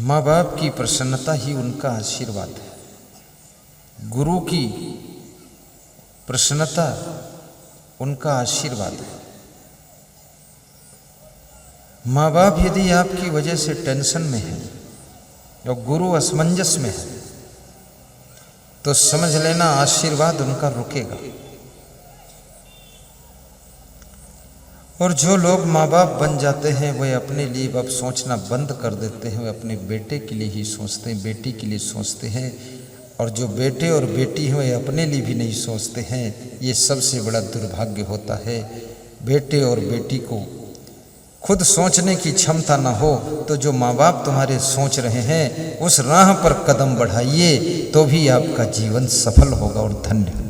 माँ बाप की प्रसन्नता ही उनका आशीर्वाद है। गुरु की प्रसन्नता उनका आशीर्वाद है। माँ बाप यदि आपकी वजह से टेंशन में है और गुरु असमंजस में है तो समझ लेना आशीर्वाद उनका रुकेगा। और जो लोग माँ बाप बन जाते हैं वे अपने लिए अब सोचना बंद कर देते हैं। वे अपने बेटे के लिए ही सोचते हैं, बेटी के लिए सोचते हैं। और जो बेटे और बेटी हैं वे अपने लिए भी नहीं सोचते हैं। ये सबसे बड़ा दुर्भाग्य होता है। बेटे और बेटी को खुद सोचने की क्षमता ना हो तो जो माँ बाप तुम्हारे सोच रहे हैं उस राह पर कदम बढ़ाइए तो भी आपका जीवन सफल होगा और धन्य होगा।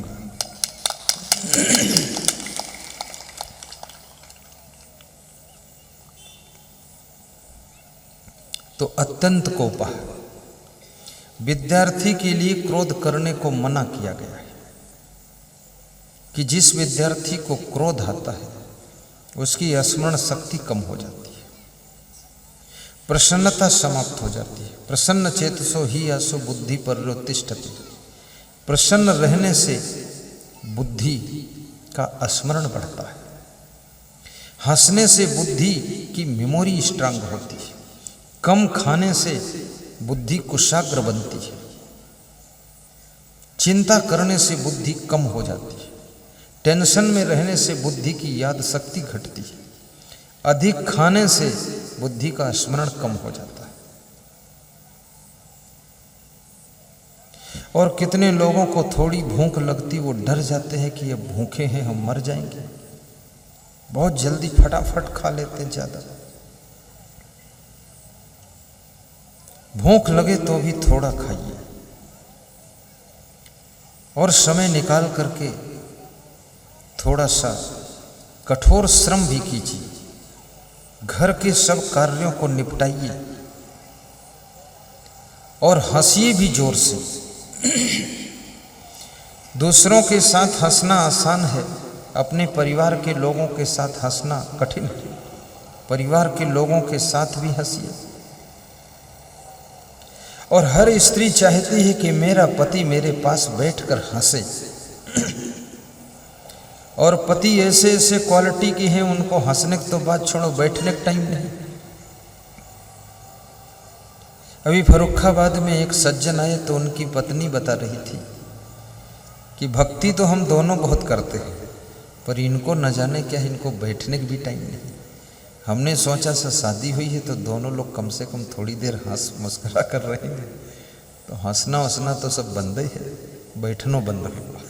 तो अत्यंत कोपा विद्यार्थी के लिए क्रोध करने को मना किया गया है कि जिस विद्यार्थी को क्रोध आता है उसकी स्मरण शक्ति कम हो जाती है, प्रसन्नता समाप्त हो जाती है। प्रसन्न चेतसो ही आसो बुद्धि पर्योतिष्ठति। प्रसन्न रहने से बुद्धि का स्मरण बढ़ता है। हंसने से बुद्धि की मेमोरी स्ट्रांग होती है। कम खाने से बुद्धि कुशाग्र बनती है। चिंता करने से बुद्धि कम हो जाती है। टेंशन में रहने से बुद्धि की याद शक्ति घटती है। अधिक खाने से बुद्धि का स्मरण कम हो जाता है। और कितने लोगों को थोड़ी भूख लगती, वो डर जाते हैं कि ये भूखे हैं, हम मर जाएंगे। बहुत जल्दी फटाफट खा लेते हैं ज्यादा। भूख लगे तो भी थोड़ा खाइए और समय निकाल करके थोड़ा सा कठोर श्रम भी कीजिए। घर के सब कार्यों को निपटाइए और हंसिए भी जोर से। दूसरों के साथ हंसना आसान है, अपने परिवार के लोगों के साथ हंसना कठिन है। परिवार के लोगों के साथ भी हंसिए। और हर स्त्री चाहती है कि मेरा पति मेरे पास बैठकर हंसे। और पति ऐसे ऐसे क्वालिटी की हैं, उनको हंसने की तो बात छोड़ो, बैठने का टाइम नहीं। अभी फर्रुखाबाद में एक सज्जन आए तो उनकी पत्नी बता रही थी कि भक्ति तो हम दोनों बहुत करते हैं पर इनको न जाने क्या, इनको बैठने का भी टाइम नहीं। हमने सोचा सा शादी हुई है तो दोनों लोग कम से कम थोड़ी देर हंस मुस्कुरा कर रहेंगे, तो हंसना वसना तो सब बंद ही है, बैठना बंद होगा।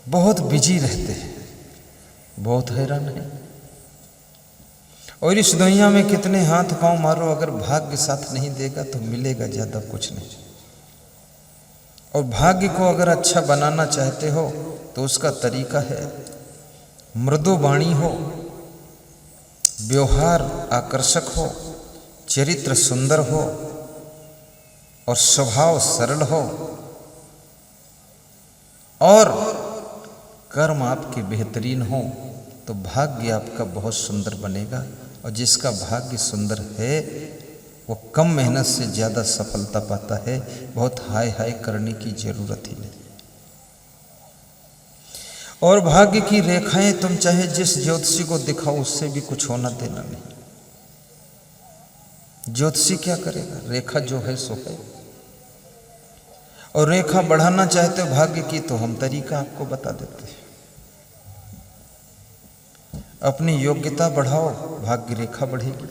बहुत बिजी रहते हैं, बहुत हैरान है। और इस दुनिया में कितने हाथ पांव मारो, अगर भाग्य साथ नहीं देगा तो मिलेगा ज्यादा कुछ नहीं। और भाग्य को अगर अच्छा बनाना चाहते हो तो उसका तरीका है मृदु वाणी हो, व्यवहार आकर्षक हो, चरित्र सुंदर हो और स्वभाव सरल हो और कर्म आपके बेहतरीन हो तो भाग्य आपका बहुत सुंदर बनेगा। और जिसका भाग्य सुंदर है वो कम मेहनत से ज़्यादा सफलता पाता है। बहुत हाय हाय करने की जरूरत ही नहीं। और भाग्य की रेखाएं तुम चाहे जिस ज्योतिषी को दिखाओ उससे भी कुछ होना देना नहीं। ज्योतिषी क्या करेगा, रेखा जो है सो है। और रेखा बढ़ाना चाहते हो भाग्य की तो हम तरीका आपको बता देते हैं। अपनी योग्यता बढ़ाओ, भाग्य रेखा बढ़ेगी।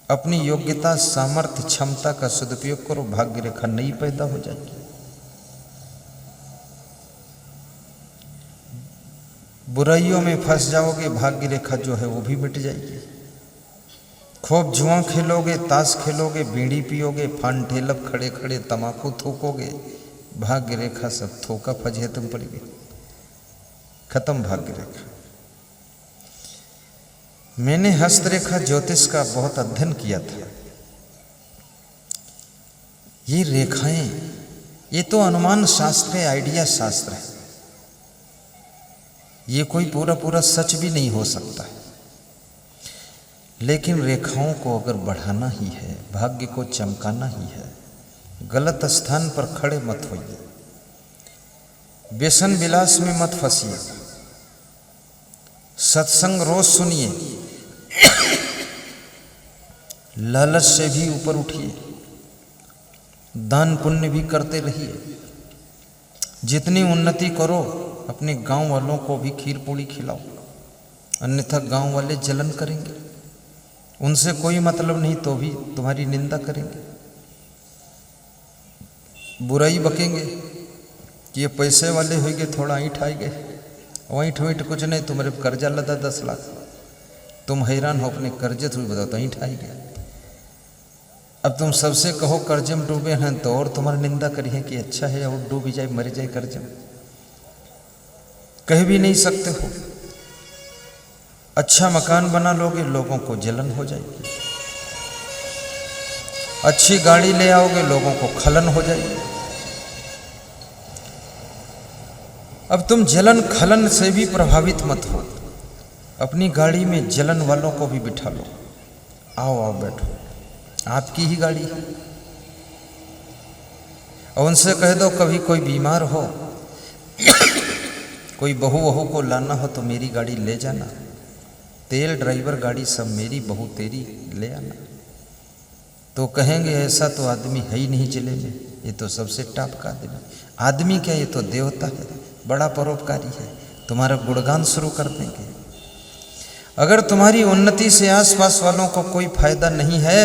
अपनी योग्यता, सामर्थ्य, क्षमता का सदुपयोग करो, भाग्य रेखा नई पैदा हो जाएगी। बुराइयों में फंस जाओगे, भाग्य रेखा जो है वो भी मिट जाएगी। खूब जुआ खेलोगे, ताश खेलोगे, बीड़ी पियोगे, फान ठेलब खड़े खड़े तमाकू थूकोगे, भाग्य रेखा सब थोका फजे तुम पड़ेगी, खत्म भाग्य रेखा। मैंने हस्तरेखा ज्योतिष का बहुत अध्ययन किया था। ये रेखाएं, ये तो अनुमान शास्त्र है, आइडिया शास्त्र है। ये कोई पूरा पूरा सच भी नहीं हो सकता है। लेकिन रेखाओं को अगर बढ़ाना ही है, भाग्य को चमकाना ही है, गलत स्थान पर खड़े मत होइए, व्यसन विलास में मत फंसिए, सत्संग रोज सुनिए, लालच से भी ऊपर उठिए, दान पुण्य भी करते रहिए। जितनी उन्नति करो अपने गांव वालों को भी खीर पूड़ी खिलाओ, अन्यथा गांव वाले जलन करेंगे। उनसे कोई मतलब नहीं तो भी तुम्हारी निंदा करेंगे, बुराई बकेंगे कि ये पैसे वाले होंगे, थोड़ा ईंट आएंगे, वहीं ईंट कुछ नहीं, तुम्हारे कर्जा लदा 10 लाख, तुम हैरान हो अपने कर्जे थोड़ी बताओ तो ईंट आएंगे। अब तुम सबसे कहो कर्जे में डूबे हैं तो और तुम्हारी निंदा करिए कि अच्छा है और डूब जाए मर जाए कर्जे में, कह भी नहीं सकते हो। अच्छा मकान बना लोगे लोगों को जलन हो जाएगी, अच्छी गाड़ी ले आओगे लोगों को खलन हो जाएगी। अब तुम जलन खलन से भी प्रभावित मत हो, अपनी गाड़ी में जलन वालों को भी बिठा लो, आओ आओ बैठो, आपकी ही गाड़ी है। और उनसे कह दो कभी कोई बीमार हो, कोई बहू को लाना हो तो मेरी गाड़ी ले जाना, तेल ड्राइवर गाड़ी सब मेरी, बहू तेरी ले आना। तो कहेंगे ऐसा तो आदमी है ही नहीं जिले में, ये तो सबसे टॉप का आदमी। आदमी क्या, ये तो देवता है, बड़ा परोपकारी है, तुम्हारा गुणगान शुरू कर देंगे। अगर तुम्हारी उन्नति से आसपास वालों को कोई फायदा नहीं है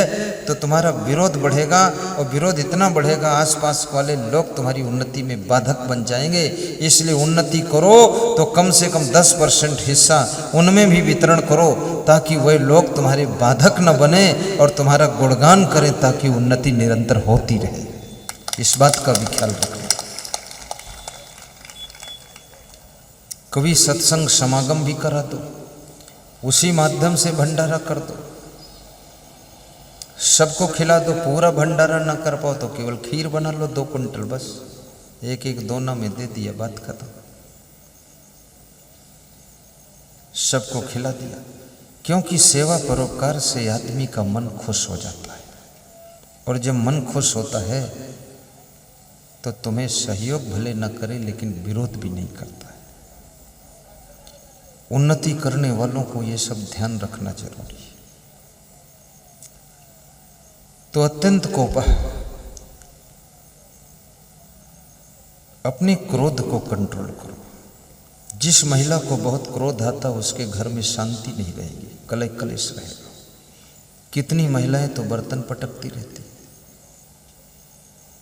तो तुम्हारा विरोध बढ़ेगा, और विरोध इतना बढ़ेगा आसपास वाले लोग तुम्हारी उन्नति में बाधक बन जाएंगे। इसलिए उन्नति करो तो कम से कम 10% हिस्सा उनमें भी वितरण करो, ताकि वह लोग तुम्हारे बाधक न बने और तुम्हारा गुणगान करें, ताकि उन्नति निरंतर होती रहे। इस बात का भी ख्याल रखना। कभी सत्संग समागम भी करा दो, उसी माध्यम से भंडारा कर दो, सबको खिला दो। पूरा भंडारा ना कर पाओ तो केवल खीर बना लो 2 कुंटल, बस 1-1 दोना में दे दिया, बात खत्म, सबको खिला दिया। क्योंकि सेवा परोपकार से आदमी का मन खुश हो जाता है, और जब मन खुश होता है तो तुम्हें सहयोग भले न करे लेकिन विरोध भी नहीं करता है। उन्नति करने वालों को ये सब ध्यान रखना जरूरी है। तो अत्यंत कोप, अपने क्रोध को कंट्रोल करो। जिस महिला को बहुत क्रोध आता उसके घर में शांति नहीं रहेगी, कलह कलेश रहेगा। कितनी महिलाएं तो बर्तन पटकती रहती,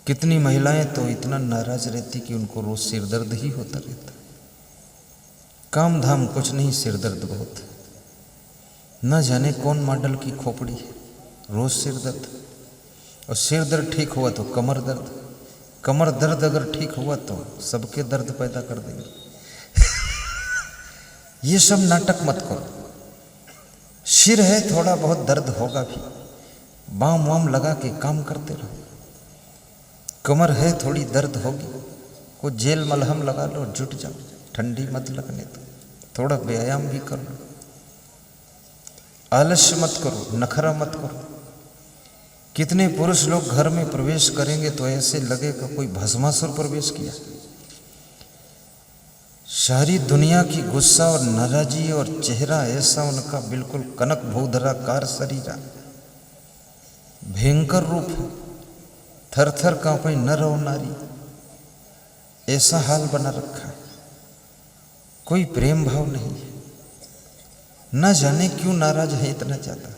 कितनी महिलाएं तो इतना नाराज रहती कि उनको रोज सिर दर्द ही होता रहता। काम धाम कुछ नहीं, सिर दर्द बहुत है। न जाने कौन मॉडल की खोपड़ी है, रोज सिर दर्द। और सिर दर्द ठीक हुआ तो कमर दर्द, कमर दर्द अगर ठीक हुआ तो सबके दर्द पैदा कर देंगे। ये सब नाटक मत करो। सिर है थोड़ा बहुत दर्द होगा भी, बाम वाम लगा के काम करते रहो। कमर है थोड़ी दर्द होगी, को जेल मलहम लगा लो, जुट जाओ, ठंडी मत लगने दो। थोड़ा व्यायाम भी करो, आलस्य मत करो, नखरा मत करो। कितने पुरुष लोग घर में प्रवेश करेंगे तो ऐसे लगेगा कोई भस्मासुर प्रवेश किया। सारी दुनिया की गुस्सा और नाराजी, और चेहरा ऐसा उनका बिल्कुल कनक भूधराकार शरीर, भयंकर रूप है, थर थर कांपे नर और नारी, ऐसा हाल बना रखा है। कोई प्रेम भाव नहीं है, न जाने क्यों नाराज है इतना ज्यादा।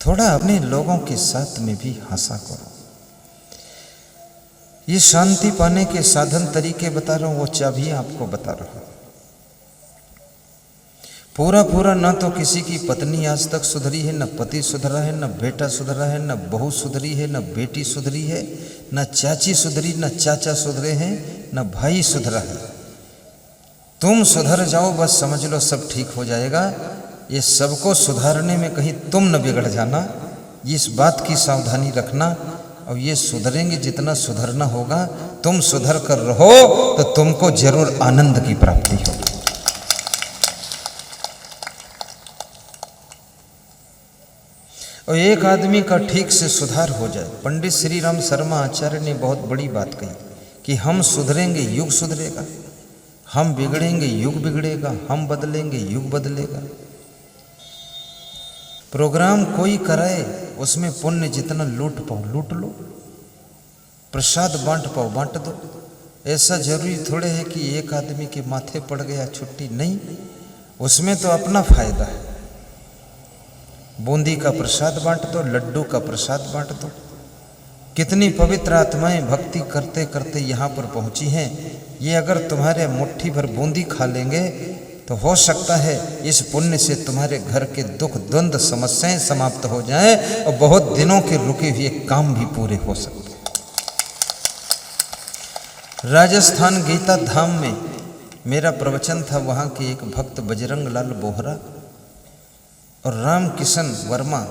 थोड़ा अपने लोगों के साथ में भी हंसा करो। ये शांति पाने के साधन तरीके बता रहा हूं, वो चाबी आपको बता रहा हूं। पूरा ना तो किसी की पत्नी आज तक सुधरी है, न पति सुधरा है, न बेटा सुधरा है, न बहू सुधरी है, न बेटी सुधरी है, न चाची सुधरी, न चाचा सुधरे हैं, न भाई सुधरा है। तुम सुधर जाओ बस, समझ लो सब ठीक हो जाएगा। ये सबको सुधारने में कहीं तुम न बिगड़ जाना, इस बात की सावधानी रखना। और ये सुधरेंगे जितना सुधरना होगा, तुम सुधर कर रहो तो तुमको जरूर आनंद की प्राप्ति होगी। और एक आदमी का ठीक से सुधार हो जाए। पंडित श्री राम शर्मा आचार्य ने बहुत बड़ी बात कही कि हम सुधरेंगे युग सुधरेगा, हम बिगड़ेंगे युग बिगड़ेगा, हम बदलेंगे युग बदलेगा। प्रोग्राम कोई कराए उसमें पुण्य जितना लूट पाओ लूट लो, प्रसाद बांट पाओ बांट दो। ऐसा जरूरी थोड़े है कि एक आदमी के माथे पड़ गया छुट्टी, नहीं, उसमें तो अपना फायदा है। बूंदी का प्रसाद बांट दो, लड्डू का प्रसाद बांट दो। कितनी पवित्र आत्माएं भक्ति करते करते यहाँ पर पहुंची हैं। ये अगर तुम्हारे मुट्ठी भर बूंदी खा लेंगे तो हो सकता है इस पुण्य से तुम्हारे घर के दुख द्वंद समस्याएं समाप्त हो जाएं और बहुत दिनों के रुके हुए काम भी पूरे हो सकते हैं। राजस्थान गीता धाम में मेरा प्रवचन था। वहाँ के एक भक्त बजरंग लाल बोहरा और रामकिशन वर्मा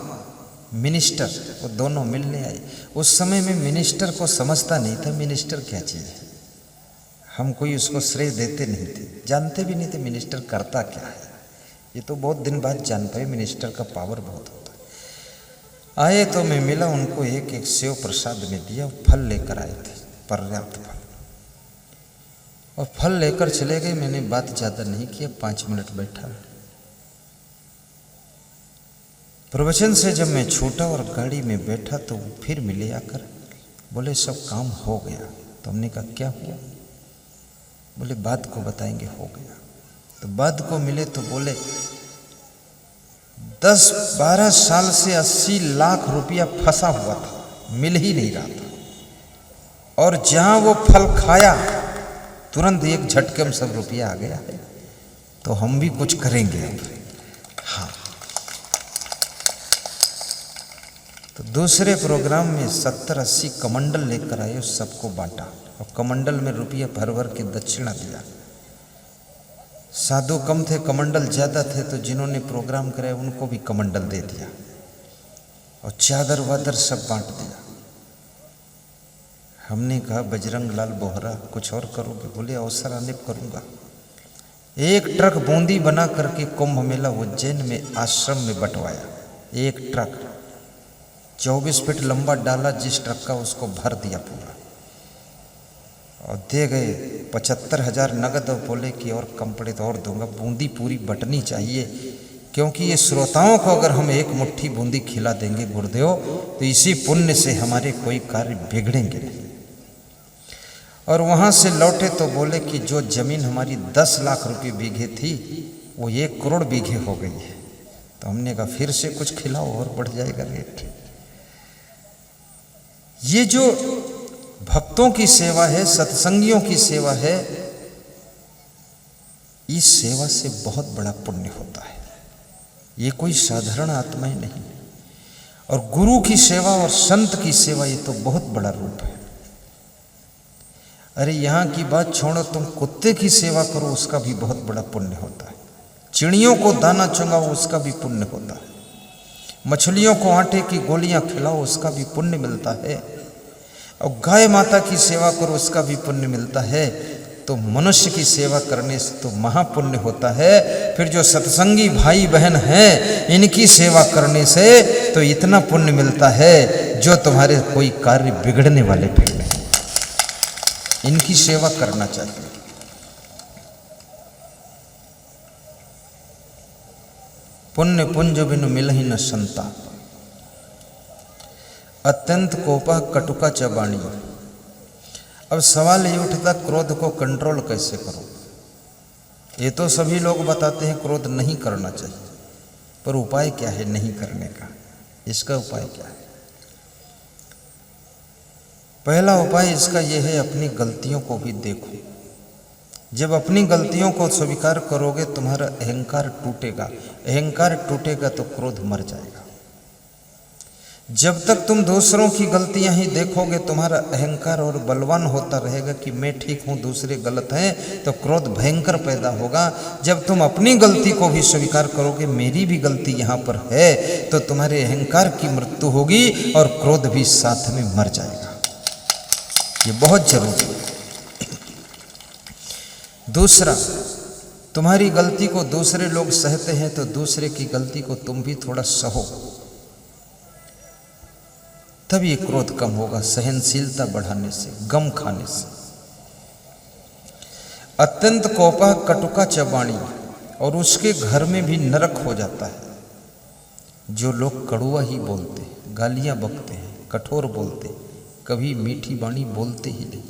मिनिस्टर, वो दोनों मिलने आए। उस समय में मिनिस्टर को समझता नहीं था मिनिस्टर क्या चीज़ है, हम कोई उसको श्रेय देते नहीं थे, जानते भी नहीं थे मिनिस्टर करता क्या है। ये तो बहुत दिन बाद जान पाए मिनिस्टर का पावर बहुत होता है। आए तो मैं मिला उनको, एक एक सेव प्रसाद में दिया, फल लेकर आए थे, पर्याप्त फल, और फल लेकर चले गए। मैंने बात ज़्यादा नहीं किया, 5 मिनट बैठा। प्रवचन से जब मैं छूटा और गाड़ी में बैठा तो वो फिर मिले आकर, बोले सब काम हो गया। तो हमने कहा क्या हुआ? बोले बाद को बताएंगे, हो गया। तो बाद को मिले तो बोले 10-12 साल से 80 लाख रुपया फंसा हुआ था, मिल ही नहीं रहा था, और जहां वो फल खाया तुरंत एक झटके में सब रुपया आ गया है। तो हम भी कुछ करेंगे अब। हाँ, तो दूसरे प्रोग्राम में 70-80 कमंडल लेकर आए, सबको बांटा, और कमंडल में रुपया भर भर के दक्षिणा दिया। साधु कम थे, कमंडल ज़्यादा थे, तो जिन्होंने प्रोग्राम कराया उनको भी कमंडल दे दिया, और चादर वादर सब बांट दिया। हमने कहा बजरंग लाल बोहरा कुछ और करोगे? बोले अवसर आने पर करूँगा। एक ट्रक बूंदी बना करके कुंभ मेला उज्जैन में आश्रम में बंटवाया। एक ट्रक 24 फीट लंबा डाला, जिस ट्रक का उसको भर दिया पूरा, और दे गए 75,000 नगद, और बोले कि और कम पड़े तो और दूंगा। बूंदी पूरी बटनी चाहिए, क्योंकि ये श्रोताओं को अगर हम एक मुट्ठी बूंदी खिला देंगे गुरुदेव, तो इसी पुण्य से हमारे कोई कार्य बिगड़ेंगे नहीं। और वहाँ से लौटे तो बोले कि जो जमीन हमारी 10 लाख रुपये बीघे थी वो 1 करोड़ बीघे हो गई है। तो हमने कहा फिर से कुछ खिलाओ और बढ़ जाएगा रेट। ये जो भक्तों की सेवा है, सत्संगियों की सेवा है, इस सेवा से बहुत बड़ा पुण्य होता है। ये कोई साधारण आत्माएं नहीं। और गुरु की सेवा और संत की सेवा, ये तो बहुत बड़ा रूप है। अरे यहाँ की बात छोड़ो, तुम कुत्ते की सेवा करो, उसका भी बहुत बड़ा पुण्य होता है। चिड़ियों को दाना चुंगाओ, उसका भी पुण्य होता है। मछलियों को आटे की गोलियां खिलाओ, उसका भी पुण्य मिलता है। और गाय माता की सेवा करो, उसका भी पुण्य मिलता है। तो मनुष्य की सेवा करने से तो महापुण्य होता है। फिर जो सत्संगी भाई बहन हैं, इनकी सेवा करने से तो इतना पुण्य मिलता है जो तुम्हारे कोई कार्य बिगड़ने वाले फिर नहीं। इनकी सेवा करना चाहिए। पुण्य पुंज बिनु मिलहि न संता, अत्यंत कोपा कटुका चबाणी। अब सवाल ये उठता, क्रोध को कंट्रोल कैसे करो? ये तो सभी लोग बताते हैं क्रोध नहीं करना चाहिए, पर उपाय क्या है नहीं करने का? इसका उपाय क्या है? पहला उपाय इसका यह है, अपनी गलतियों को भी देखो। जब अपनी गलतियों को स्वीकार करोगे, तुम्हारा अहंकार टूटेगा। अहंकार टूटेगा तो क्रोध मर जाएगा। जब तक तुम दूसरों की गलतियां ही देखोगे, तुम्हारा अहंकार और बलवान होता रहेगा कि मैं ठीक हूं दूसरे गलत हैं, तो क्रोध भयंकर पैदा होगा। जब तुम अपनी गलती को भी स्वीकार करोगे, मेरी भी गलती यहाँ पर है, तो तुम्हारे अहंकार की मृत्यु होगी और क्रोध भी साथ में मर जाएगा। ये बहुत जरूरी है। दूसरा, तुम्हारी गलती को दूसरे लोग सहते हैं, तो दूसरे की गलती को तुम भी थोड़ा सहो। तब ये क्रोध कम होगा, सहनशीलता बढ़ाने से, गम खाने से। अत्यंत कोपा कटुका चबाणी, और उसके घर में भी नरक हो जाता है। जो लोग कड़ुआ ही बोलते हैं, गालियां बकते हैं, कठोर बोलते, कभी मीठी बाणी बोलते ही नहीं,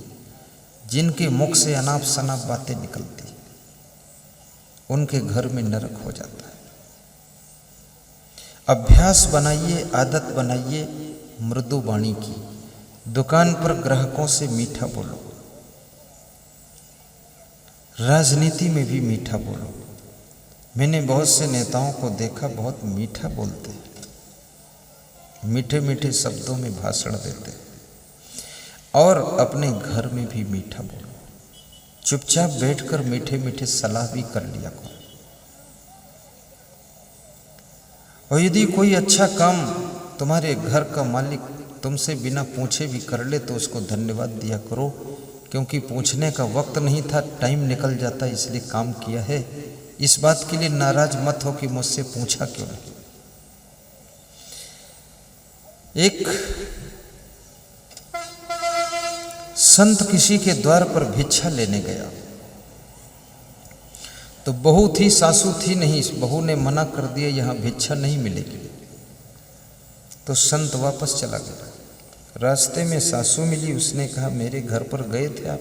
जिनके मुख से अनाप शनाप बातें निकलती, उनके घर में नरक हो जाता है। अभ्यास बनाइए, आदत बनाइए मृदु वाणी की। दुकान पर ग्राहकों से मीठा बोलो, राजनीति में भी मीठा बोलो। मैंने बहुत से नेताओं को देखा, बहुत मीठा बोलते हैं, मीठे मीठे शब्दों में भाषण देते हैं। और अपने घर में भी मीठा बोलो, चुपचाप बैठकर मीठे मीठे सलाह भी कर लिया करो। और यदि कोई अच्छा काम तुम्हारे घर का मालिक तुमसे बिना पूछे भी कर ले तो उसको धन्यवाद दिया करो, क्योंकि पूछने का वक्त नहीं था, टाइम निकल जाता इसलिए काम किया है। इस बात के लिए नाराज मत हो कि मुझसे पूछा क्यों नहीं। एक संत किसी के द्वार पर भिक्षा लेने गया तो बहू थी, सासू थी नहीं, इस बहू ने मना कर दिया, यहाँ भिक्षा नहीं मिलेगी। तो संत वापस चला गया। रास्ते में सासू मिली, उसने कहा मेरे घर पर गए थे आप?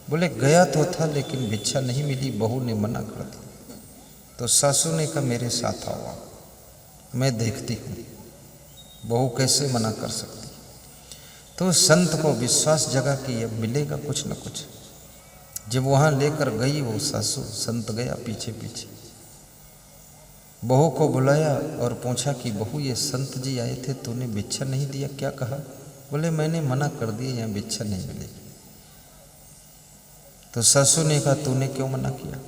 बोले गया तो था लेकिन भिक्षा नहीं मिली, बहू ने मना कर दी। तो सासू ने कहा मेरे साथ आओ, मैं देखती हूँ बहू कैसे मना कर सकती। तो संत को विश्वास जगा कि अब मिलेगा कुछ न कुछ। जब वहाँ लेकर गई वो सासू, संत गया पीछे पीछे, बहू को बुलाया और पूछा कि बहू ये संत जी आए थे, तूने भिक्षा नहीं दिया, क्या कहा? बोले मैंने मना कर दिया, यहाँ भिक्षा नहीं मिलेगी। तो सासू ने कहा तूने क्यों मना किया?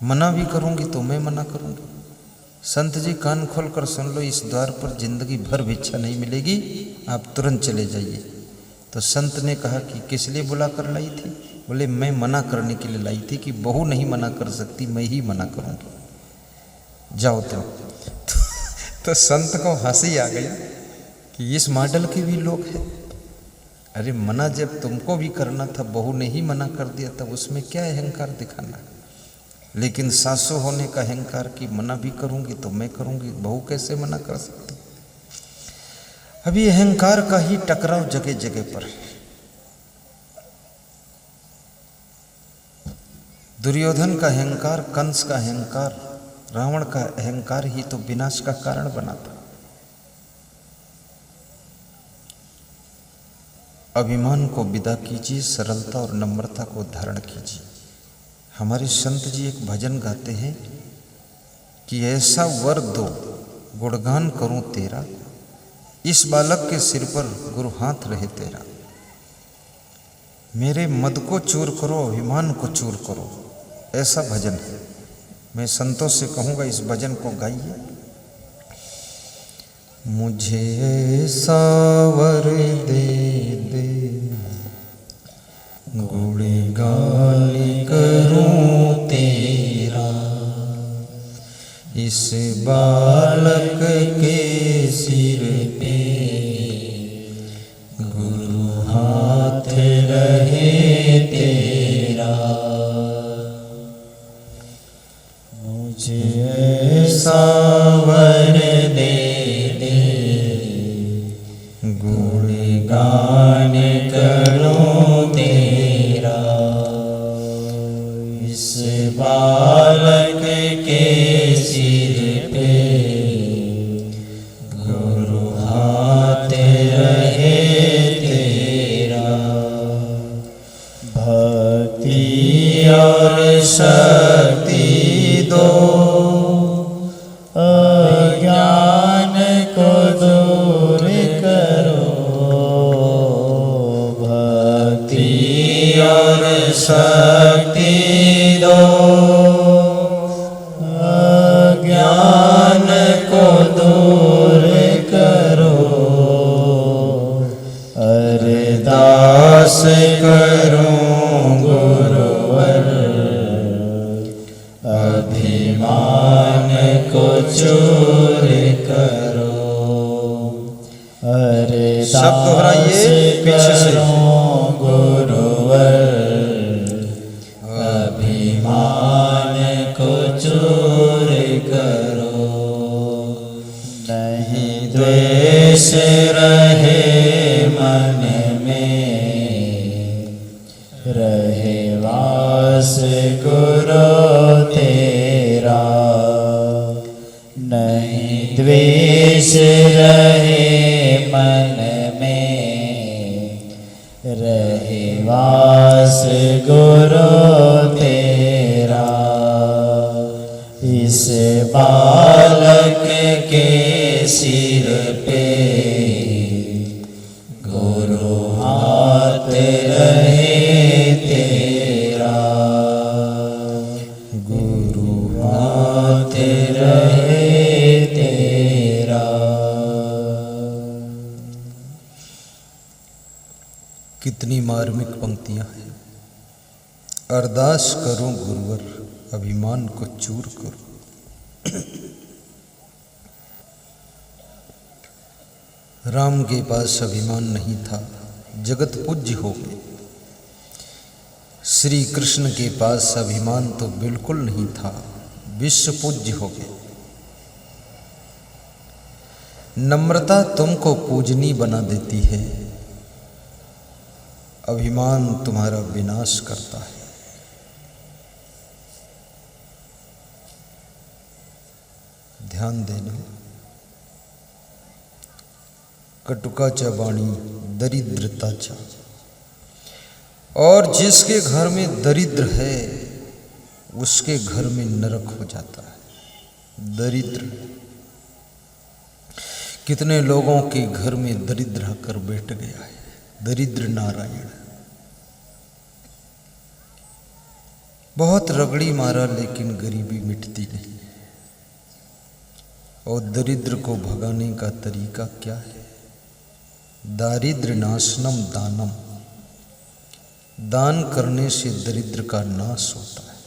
मना भी करूंगी तो मैं मना करूंगी। संत जी कान खोल कर सुन लो, इस द्वार पर जिंदगी भर भिक्षा नहीं मिलेगी, आप तुरंत चले जाइए। तो संत ने कहा कि किस लिए बुला कर लाई थी? बोले मैं मना करने के लिए लाई थी कि बहू नहीं मना कर सकती, मैं ही मना करूंगी, जाओ तुम। तो संत को हंसी आ गई कि इस मॉडल के भी लोग हैं। अरे मना जब तुमको भी करना था, बहू ने ही मना कर दिया, तब उसमें क्या अहंकार दिखाना। लेकिन सासू होने का अहंकार कि मना भी करूंगी तो मैं करूंगी, बहू कैसे मना कर सकती। अभी अहंकार का ही टकराव जगह जगह पर है। दुर्योधन का अहंकार, कंस का अहंकार, रावण का अहंकार ही तो विनाश का कारण बना था। अभिमान को विदा कीजिए, सरलता और नम्रता को धारण कीजिए। हमारे संत जी एक भजन गाते हैं कि ऐसा वर दो गुणगान करूं तेरा, इस बालक के सिर पर गुरु हाथ रहे तेरा। मेरे मद को चूर करो, अभिमान को चूर करो, ऐसा भजन है। मैं संतों से कहूँगा इस भजन को गाइए। मुझे ऐसा वर दे दे गुणगान करूं तेरा, इस बालक के सिर पे गुरु हाथ रहे तेरा। मुझे ऐसा वर दे दे गुणगान करूं तेरा, इस बालक के सिर पे गुरु हाथ रहे तेरा। भक्ति और शक्ति दो, अज्ञान को दूर करो। भक्ति और शक्ति दो, अज्ञान को दूर करो। अरदास करूं गुरुवर, अभिमान को चूर करो। सब दोहराइए पीछे से। गुरुवर अभिमान को चूर करो, नहीं द्वेष रहे मन में, रहे वास गुरु तेरा, नहीं द्वेष रहे मन में, रहे वास गुरु तेरा। इस बालक के सिर पे गुरु हाथ रहे तेरा, गुरु हाथ रहे तेरा। कितनी मार्मिक पंक्तियां हैं। अरदास करो गुरुवर अभिमान को चूर करो। राम के पास अभिमान नहीं था, जगत पूज्य हो गए। श्री कृष्ण के पास अभिमान तो बिल्कुल नहीं था, विश्व पूज्य हो गए। नम्रता तुमको पूजनी बना देती है, अभिमान तुम्हारा विनाश करता है। ध्यान देना। कटुकाचा वाणी दरिद्रताचा, और जिसके घर में दरिद्र है उसके घर में नरक हो जाता है। दरिद्र, कितने लोगों के घर में दरिद्र आकर बैठ गया है। दरिद्र नारायण, बहुत रगड़ी मारा लेकिन गरीबी मिटती नहीं। और दरिद्र को भगाने का तरीका क्या है? दारिद्र्य नाशनम दानम, दान करने से दरिद्र का नाश होता है।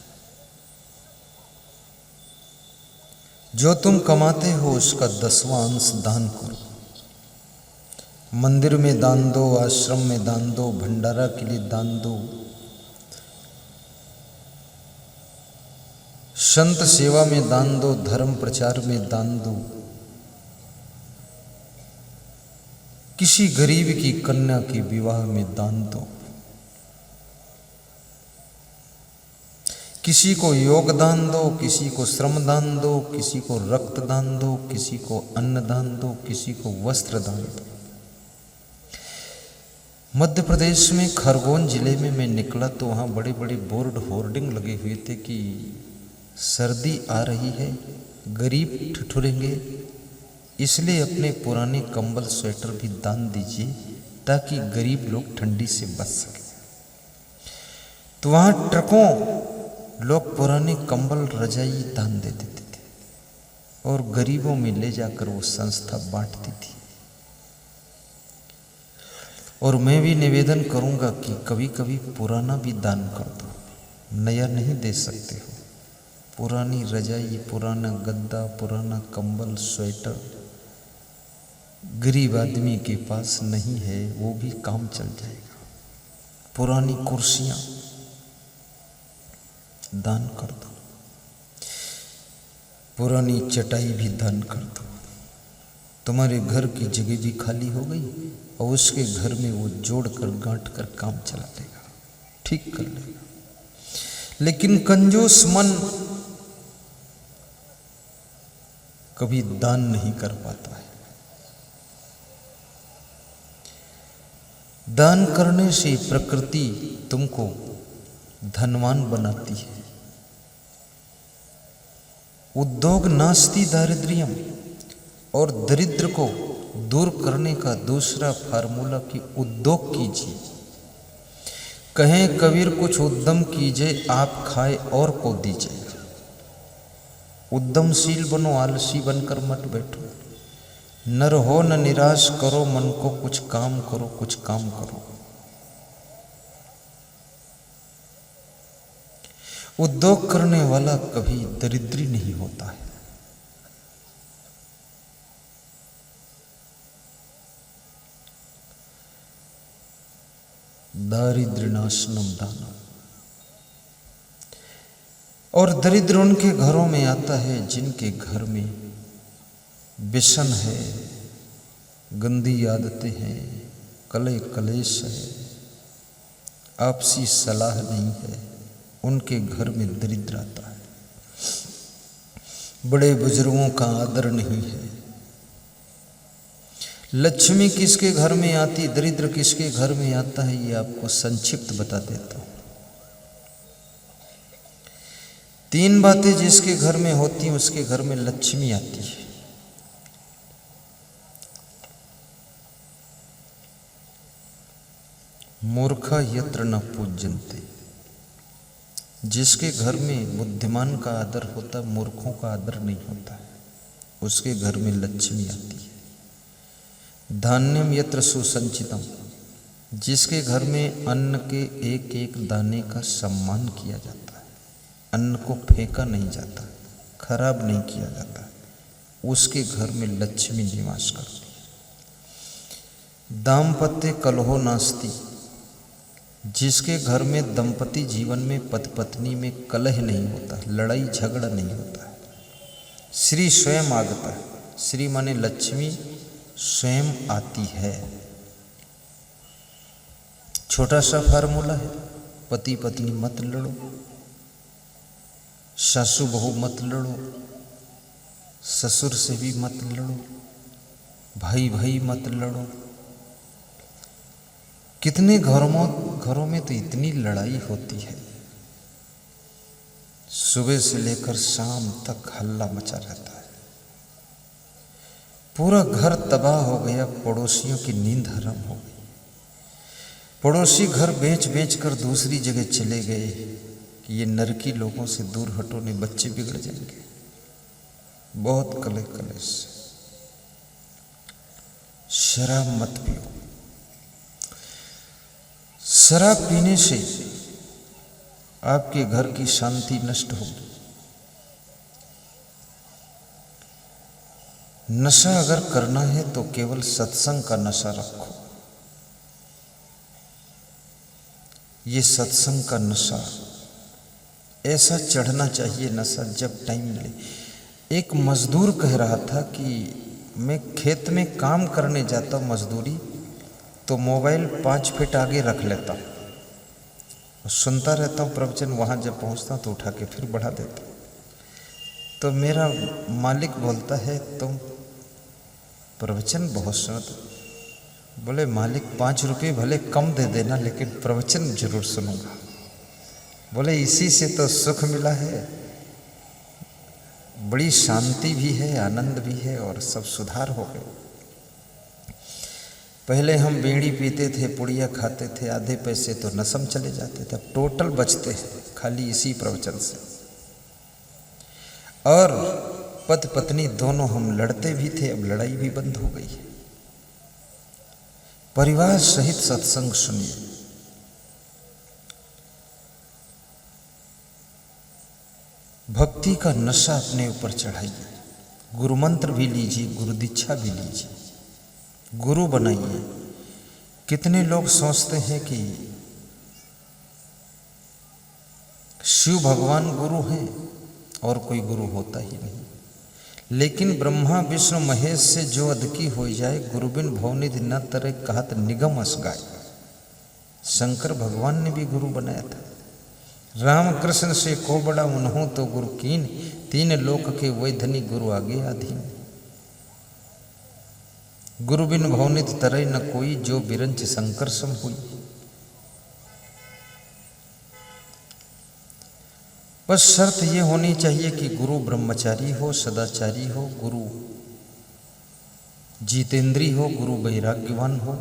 जो तुम कमाते हो उसका 10वां अंश दान करो। मंदिर में दान दो, आश्रम में दान दो, भंडारा के लिए दान दो, संत सेवा में दान दो, धर्म प्रचार में दान दो। किसी गरीब की कन्या के विवाह में दान दो। किसी को योगदान दो, किसी को श्रम दान दो, किसी को रक्त दान दो, किसी को अन्न दान दो, किसी को वस्त्र दान दो। मध्य प्रदेश में खरगोन जिले में मैं निकला तो वहाँ बड़े बड़े बोर्ड होर्डिंग लगे हुए थे कि सर्दी आ रही है, गरीब ठिठुरेंगे, इसलिए अपने पुराने कंबल स्वेटर भी दान दीजिए ताकि गरीब लोग ठंडी से बच सके। तो वहाँ ट्रकों लोग पुराने कंबल रजाई दान दे देते थे और गरीबों में ले जाकर वो संस्था बांटती थी। और मैं भी निवेदन करूंगा कि कभी कभी पुराना भी दान कर दो, नया नहीं दे सकते हो। पुरानी रजाई, पुराना गद्दा, पुराना कंबल, स्वेटर गरीब आदमी के पास नहीं है, वो भी काम चल जाएगा। पुरानी कुर्सियां दान कर दो, पुरानी चटाई भी दान कर दो। तुम्हारे घर की जगह भी खाली हो गई और उसके घर में वो जोड़कर गांठ कर काम चला लेगा, ठीक कर लेगा। लेकिन कंजूस मन कभी दान नहीं कर पाता है। दान करने से प्रकृति तुमको धनवान बनाती है। उद्योग नास्ति दारिद्र्यम, और दरिद्र को दूर करने का दूसरा फार्मूला कि उद्योग कीजिए। कहें कबीर कुछ उद्यम कीजिए, आप खाए और को दीजिए। उद्यमशील बनो, आलसी बनकर मत बैठो। नर हो न निराश करो मन को, कुछ काम करो, कुछ काम करो। उद्योग करने वाला कभी दरिद्री नहीं होता है। दारिद्र्यनाशनम दानम। और दरिद्र उनके घरों में आता है जिनके घर में व्यसन है, गंदी आदतें हैं, कलह कलेश है, आपसी सलाह नहीं है, उनके घर में दरिद्र आता है। बड़े बुजुर्गों का आदर नहीं है। लक्ष्मी किसके घर में आती, दरिद्र किसके घर में आता है, ये आपको संक्षिप्त बता देता हूं। 3 बातें जिसके घर में होती हैं उसके घर में लक्ष्मी आती है। मूर्खा यत्र न पूज्यन्ते, जिसके घर में बुद्धिमान का आदर होता, मूर्खों का आदर नहीं होता है, उसके घर में लक्ष्मी आती है। धान्यम यत्र सुसंचितम, जिसके घर में अन्न के एक एक दाने का सम्मान किया जाता है, अन्न को फेंका नहीं जाता, खराब नहीं किया जाता, उसके घर में लक्ष्मी निवास करती है। दाम्पत्य कलहो नास्ति, जिसके घर में दंपति जीवन में पति पत्नी में कलह नहीं होता, लड़ाई झगड़ा नहीं होता है। श्री स्वयं आगता है, श्री माने लक्ष्मी स्वयं आती है। छोटा सा फार्मूला है, पति पत्नी मत लड़ो, सासू बहू मत लड़ो, ससुर से भी मत लड़ो, भाई भाई मत लड़ो। कितने घरों में तो इतनी लड़ाई होती है, सुबह से लेकर शाम तक हल्ला मचा रहता है, पूरा घर तबाह हो गया, पड़ोसियों की नींद हराम हो गई, पड़ोसी घर बेच बेच कर दूसरी जगह चले गए कि ये नरकी लोगों से दूर हटो, नहीं बच्चे बिगड़ जाएंगे। बहुत कलेह कलेश। शराब मत पियो, शराब पीने से आपके घर की शांति नष्ट होगी। नशा अगर करना है तो केवल सत्संग का नशा रखो। ये सत्संग का नशा ऐसा चढ़ना चाहिए, नशा जब टाइम मिले। एक मजदूर कह रहा था कि मैं खेत में काम करने जाता हूँ मजदूरी, तो मोबाइल 5 फीट आगे रख लेता हूँ और सुनता रहता हूँ प्रवचन, वहाँ जब पहुँचता हूँ तो उठा के फिर बढ़ा देता हूँ। तो मेरा मालिक बोलता है तुम प्रवचन बहुत सुनते। बोले मालिक 5 रुपये भले कम दे देना लेकिन प्रवचन जरूर सुनूंगा। बोले इसी से तो सुख मिला है, बड़ी शांति भी है, आनंद भी है और सब सुधार हो गए। पहले हम बीड़ी पीते थे, पुड़िया खाते थे, आधे पैसे तो नशम चले जाते थे, अब टोटल बचते हैं खाली इसी प्रवचन से। और पति पत्नी दोनों हम लड़ते भी थे, अब लड़ाई भी बंद हो गई है। परिवार सहित सत्संग सुनिए। भक्ति का नशा अपने ऊपर चढ़ाइए, गुरु मंत्र भी लीजिए, गुरु दीक्षा भी लीजिए, गुरु बनाइए। कितने लोग सोचते हैं कि शिव भगवान गुरु हैं और कोई गुरु होता ही नहीं, लेकिन ब्रह्मा विष्णु महेश से जो अदकी हो जाए, गुरुबिन भवनिधि न तरे कहत निगम अस गाय। शंकर भगवान ने भी गुरु बनाया था। राम कृष्ण से को बड़ा उन्हों तो गुरु कीन, 3 लोक के वैधनी गुरु आगे आधीन। गुरु बिन भवनित तरय न कोई, जो बिरंच शंकर सम हुई। बस शर्त ये होनी चाहिए कि गुरु ब्रह्मचारी हो, सदाचारी हो, गुरु जितेंद्री हो, गुरु वैराग्यवान हो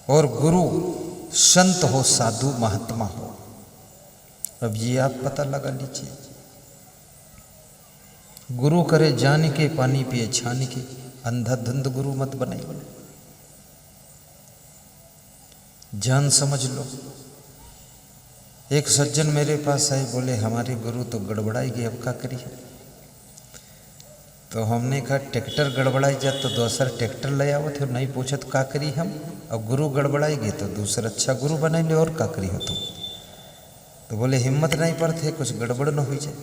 और गुरु संत हो, साधु महात्मा हो। अब ये आप पता लगा लीजिए। गुरु करे जान के, पानी पिए छान के, अंधाधुंध गुरु मत बनाइए। जान समझ लो। एक सज्जन मेरे पास आए, बोले हमारे गुरु तो गड़बड़ाई गए, अब क्या करिए। तो हमने कहा ट्रैक्टर गड़बड़ाई जा तो दूसरा ट्रैक्टर ले आओ थे, नहीं पूछे तो का करी हम। अब गुरु गड़बड़ाई गए तो दूसरा अच्छा गुरु बनाए ले, और का करी हो तुम। तो बोले हिम्मत नहीं पड़ते कुछ गड़बड़ न हो जाए।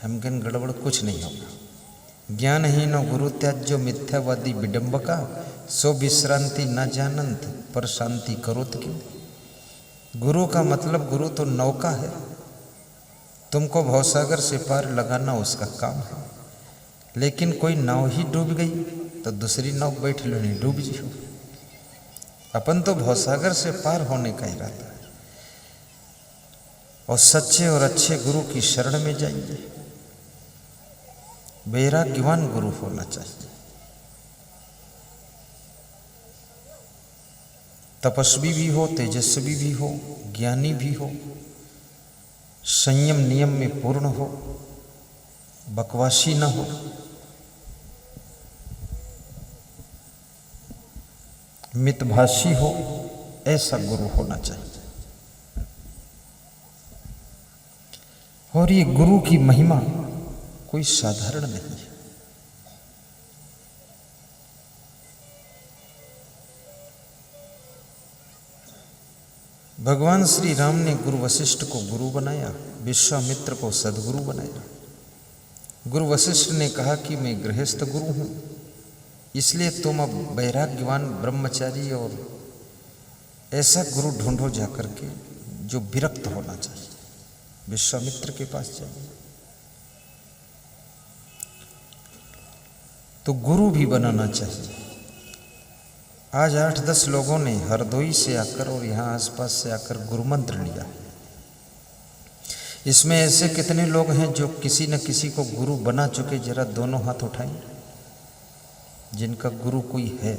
हम कहन गड़बड़ कुछ नहीं होगा। ज्ञानहीन गुरु त्याज्यो मिथ्यावादी विडम्बका, सो विश्रांति न जानंत पर शांति करोत क्यों। गुरु का मतलब, गुरु तो नौका है, तुमको भवसागर से पार लगाना उसका काम है। लेकिन कोई नाव ही डूब गई तो दूसरी नाव बैठ लो, नहीं डूब जी हो। अपन तो भवसागर से पार होने का इरादा है, और सच्चे और अच्छे गुरु की शरण में जाइए। वैराग्यवान गुरु होना चाहिए, तपस्वी भी हो, तेजस्वी भी हो, ज्ञानी भी हो, संयम नियम में पूर्ण हो, बकवासी न हो, मितभाषी हो, ऐसा गुरु होना चाहिए। और ये गुरु की महिमा कोई साधारण नहीं है। भगवान श्री राम ने गुरु वशिष्ठ को गुरु बनाया, विश्वामित्र को सदगुरु बनाया। गुरु वशिष्ठ ने कहा कि मैं गृहस्थ गुरु हूँ, इसलिए तुम अब वैराग्यवान ब्रह्मचारी और ऐसा गुरु ढूंढो जाकर के जो विरक्त होना चाहिए। विश्वामित्र के पास जाइए। तो गुरु भी बनाना चाहिए। आज 8-10 लोगों ने हरदोई से आकर और यहाँ आसपास से आकर गुरु मंत्र लिया। इसमें ऐसे कितने लोग हैं जो किसी न किसी को गुरु बना चुके, जरा दोनों हाथ उठाएं जिनका गुरु कोई है।